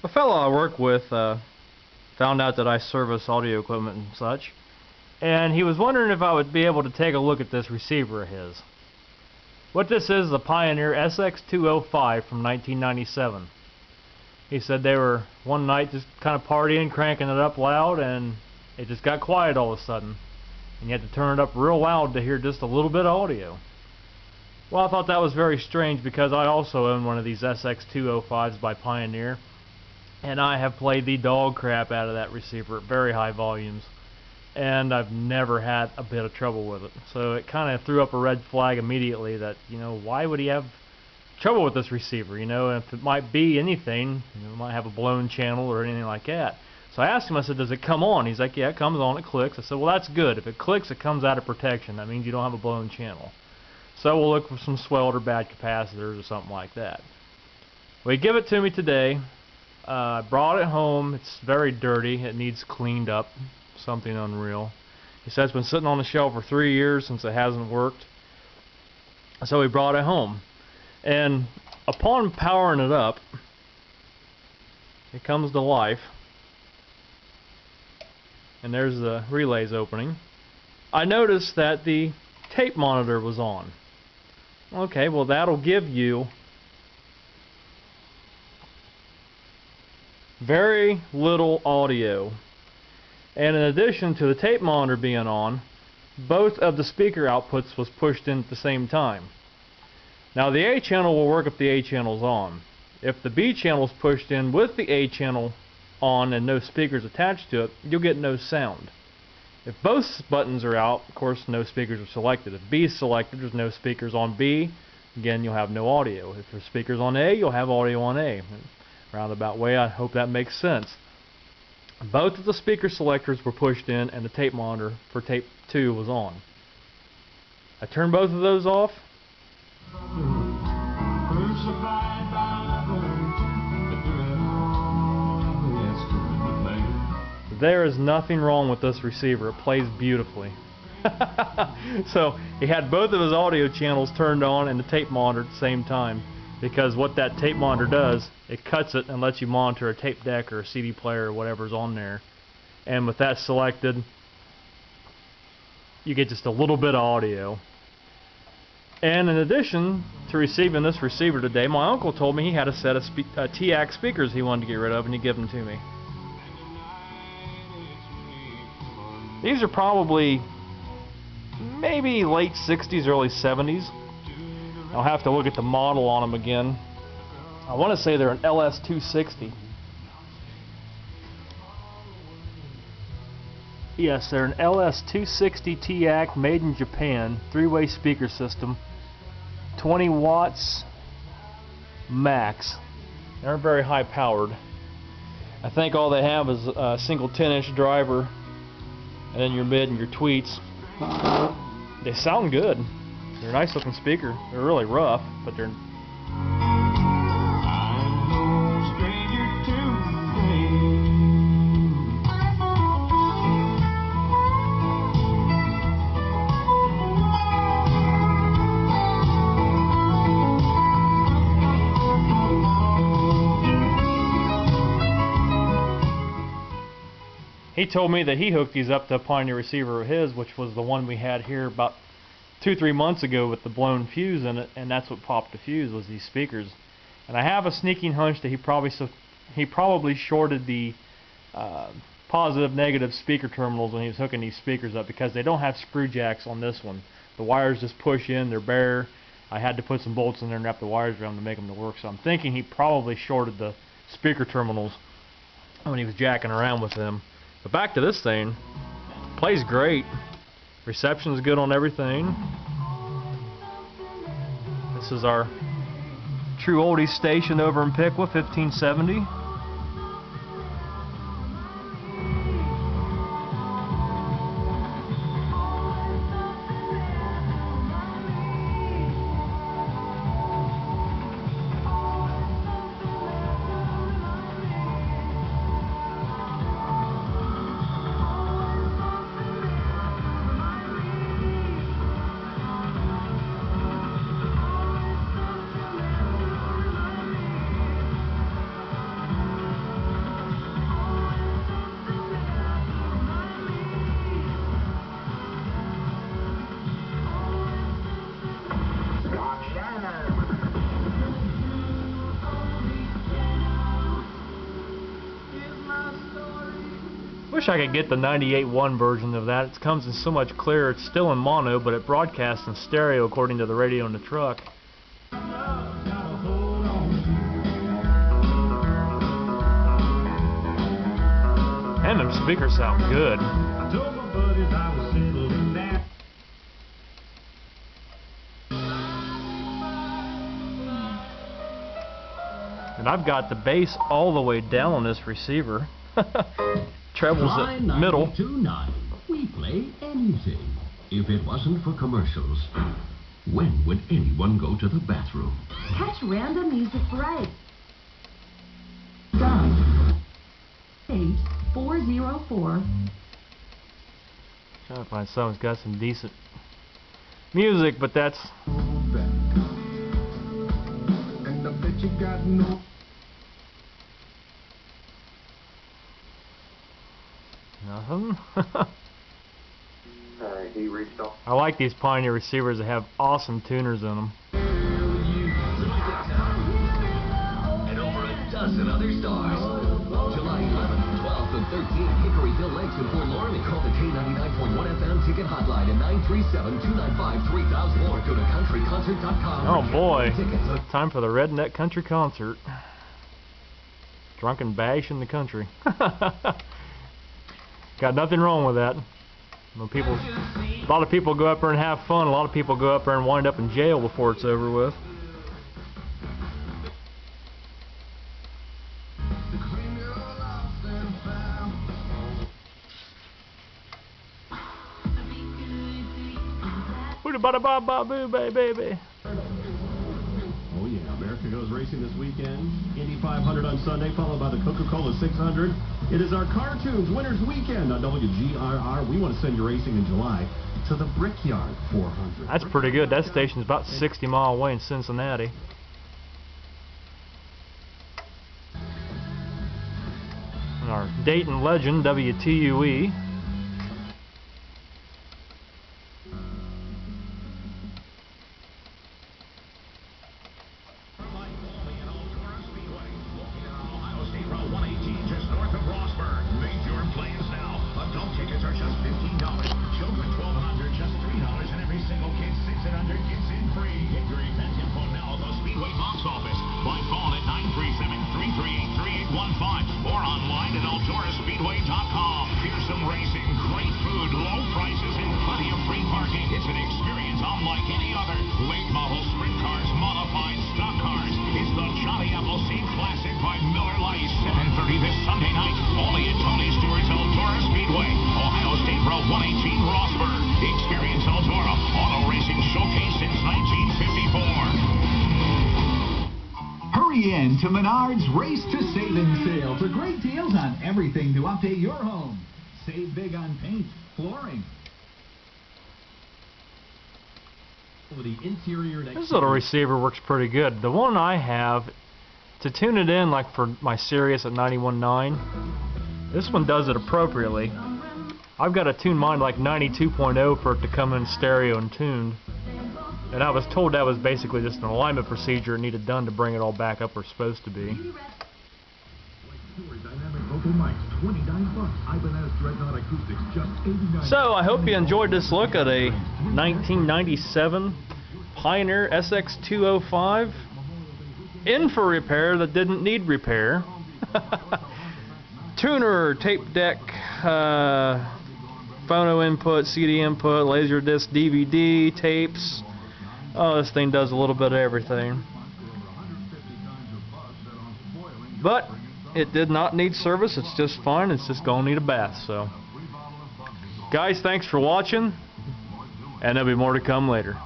A fellow I work with found out that I service audio equipment and such, and he was wondering if I would be able to take a look at this receiver of his. What this is a Pioneer SX-205 from 1997. He said they were one night just kind of partying, cranking it up loud, and it just got quiet all of a sudden. And you had to turn it up real loud to hear just a little bit of audio. Well, I thought that was very strange because I also own one of these SX-205s by Pioneer, and I have played the dog crap out of that receiver at very high volumes, and I've never had a bit of trouble with it. So it kind of threw up a red flag immediately that, you know, why would he have trouble with this receiver? You know, if it might be anything, you know, it might have a blown channel or anything like that. So I asked him, I said, does it come on? He's like, yeah, it comes on, it clicks. I said, well, that's good. If it clicks, it comes out of protection. That means you don't have a blown channel. So we'll look for some swelled or bad capacitors or something like that. Well, he gave it to me today. I brought it home. It's very dirty. It needs cleaned up. Something unreal. He says it's been sitting on the shelf for 3 years since it hasn't worked. So he brought it home. And upon powering it up, it comes to life. And there's the relays opening. I noticed that the tape monitor was on. Okay, well that'll give you very little audio. And in addition to the tape monitor being on, both of the speaker outputs was pushed in at the same time. Now the A channel will work if the A channel's on. If the B channel is pushed in with the A channel on and no speakers attached to it, you'll get no sound. If both buttons are out, of course no speakers are selected. If B is selected, there's no speakers on B, again you'll have no audio. If there's speakers on A, you'll have audio on A. Roundabout way, I hope that makes sense. Both of the speaker selectors were pushed in and the tape monitor for tape 2 was on. I turned both of those off. There is nothing wrong with this receiver. It plays beautifully. So he had both of his audio channels turned on and the tape monitor at the same time, because what that tape monitor does, it cuts it and lets you monitor a tape deck or a CD player or whatever's on there. And with that selected, you get just a little bit of audio. And in addition to receiving this receiver today, my uncle told me he had a set of Teac speakers he wanted to get rid of, and he gave them to me. These are probably maybe late 60s, early 70s. I'll have to look at the model on them again. I want to say they're an LS-260. Yes, they're an LS-260 Teac, made in Japan, 3-way speaker system, 20 watts max. They aren't very high powered. I think all they have is a single 10-inch driver, and then your mid and your tweets. They sound good. They're a nice looking speaker. They're really rough, but they're... He told me that he hooked these up to a Pioneer receiver of his, which was the one we had here about 2-3 months ago with the blown fuse in it, and that's what popped the fuse, was these speakers. And I have a sneaking hunch that he probably shorted the positive negative speaker terminals when he was hooking these speakers up, because they don't have screw jacks on this one. The wires just push in, they're bare. I had to put some bolts in there and wrap the wires around to make them to work, so I'm thinking he probably shorted the speaker terminals when he was jacking around with them. But back to this thing, plays great. Reception's good on everything. This is our true oldies station over in Piqua, 1570. Wish I could get the 98.1 version of that. It comes in so much clearer. It's still in mono, but it broadcasts in stereo according to the radio in the truck. And them speakers sound good. And I've got the bass all the way down on this receiver. Trebles at middle. 92.9. We play anything. If it wasn't for commercials, when would anyone go to the bathroom? Catch random music right. Dial 8404. Trying to find someone who's got some decent music, but that's And I bet you got no. nothing. He reached off. I like these Pioneer receivers that have awesome tuners in them. And over a dozen other stars. July 11th, 12th, and 13th, Hickory Hill Lakes in Fort Lauderdale. Call the K99.1 FM ticket hotline at 937-295-3000 or go to countryconcert.com. Oh boy, time for the Redneck Country Concert. Drunken bash in the country. Got nothing wrong with that. When people, a lot of people go up there and have fun. A lot of people go up there and wind up in jail before it's over with. Boo-da-ba-da-ba-ba-boo, baby. Oh yeah, America goes racing this weekend. Indy 500 on Sunday, followed by the Coca-Cola 600. It is our Cartoons Winners Weekend on WGRR. We want to send you racing in July to the Brickyard 400. That's pretty good. That station's about 60 miles away in Cincinnati. And our Dayton legend, WTUE. Or online at EldoraSpeedway.com. Fearsome racing, great food, low prices, and plenty of free parking. It's an experience unlike any other. Late model sprint cars, modified stock cars. It's the Johnny Appleseed Classic by Miller Lite. 7:30 this Sunday night. Only at Tony Stewart's Eldora Speedway. Ohio State Road 118 Rossburg. Experience Eldora. Auto racing showcase since 1954. Hurry in to Menards Race to Savings Sale for great deals on everything to update your home. Save big on paint, flooring. The interior and This little receiver works pretty good. The one I have, to tune it in like for my Sirius at 91.9, this one does it appropriately. I've got to tune mine like 92.0 for it to come in stereo and tuned. And I was told that was basically just an alignment procedure it needed done to bring it all back up where it's supposed to be. So I hope you enjoyed this look at a 1997 Pioneer SX-205 in for repair that didn't need repair. Tuner, tape deck, phono input, CD input, laser disc, DVD, tapes. Oh, this thing does a little bit of everything. But it did not need service. It's just fine. It's just going to need a bath. So, guys, thanks for watching. And there'll be more to come later.